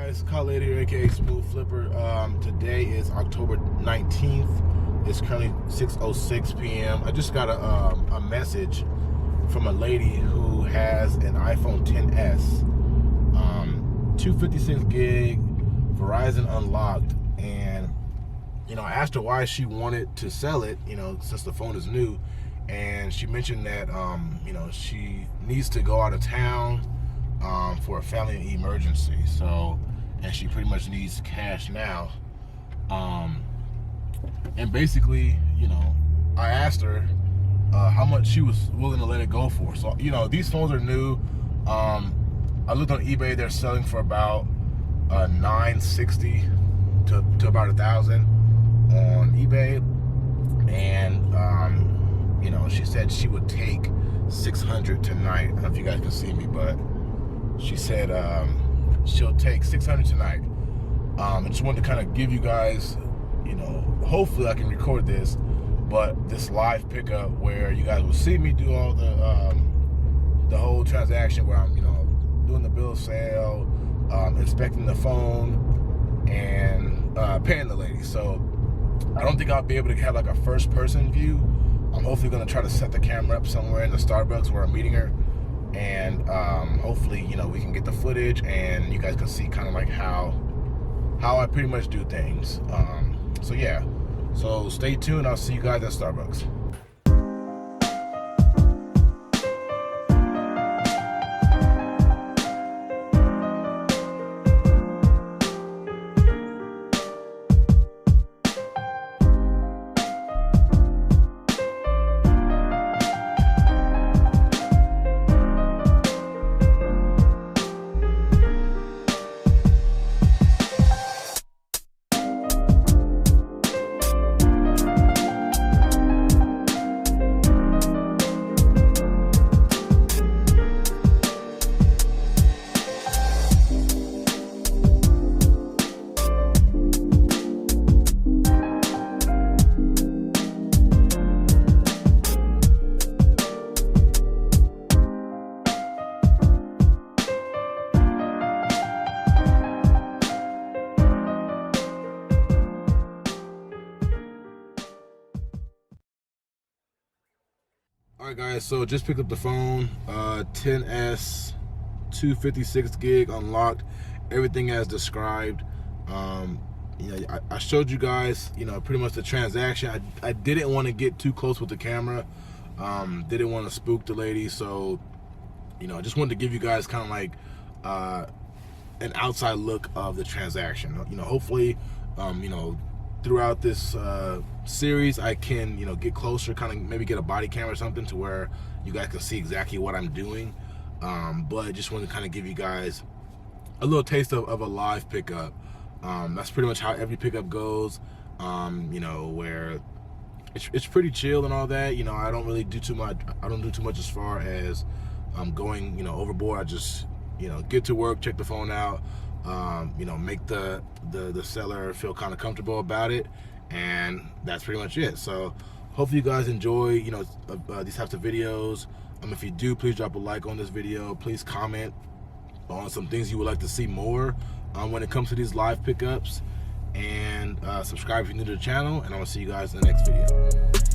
guys, Khallid here, AKA Smoove Flipper. Today is October 19th. It's currently 6:06 p.m. I just got a message from a lady who has an iPhone XS, 256 gig, Verizon unlocked, and I asked her why she wanted to sell it, since the phone is new, and she mentioned that she needs to go out of town for a family emergency, and she pretty much needs cash now, and basically, I asked her how much she was willing to let it go for. So, these phones are new. I looked on eBay, they're selling for about $960 to about $1,000 on eBay, and she said she would take $600 tonight. I don't know if you guys can see me, but she said she'll take $600 tonight. I just wanted to kind of give you guys, hopefully I can record this, but this live pickup where you guys will see me do all the whole transaction, where I'm doing the bill of sale, inspecting the phone, and paying the lady. So I don't think I'll be able to have like a first person view. I'm hopefully going to try to set the camera up somewhere in the Starbucks where I'm meeting her, and hopefully we can get the footage and you guys can see kind of like how I pretty much do things. So yeah, so stay tuned. I'll see you guys at Starbucks. Alright guys, so just picked up the phone, 10S, 256 gig unlocked, everything as described. I showed you guys, pretty much the transaction. I didn't want to get too close with the camera, didn't want to spook the lady, so, I just wanted to give you guys kind of like an outside look of the transaction. Hopefully, throughout this series I can get closer, kind of maybe get a body camera or something to where you guys can see exactly what I'm doing, but I just want to kind of give you guys a little taste of a live pickup. That's pretty much how every pickup goes, where it's pretty chill and all that. I don't really do too much. I don't do too much as far as going overboard. I just get to work, check the phone out, make the seller feel kind of comfortable about it, and that's pretty much it. So hopefully you guys enjoy these types of videos. If you do, please drop a like on this video. Please comment on some things you would like to see more when it comes to these live pickups, and subscribe if you're new to the channel, and I will see you guys in the next video.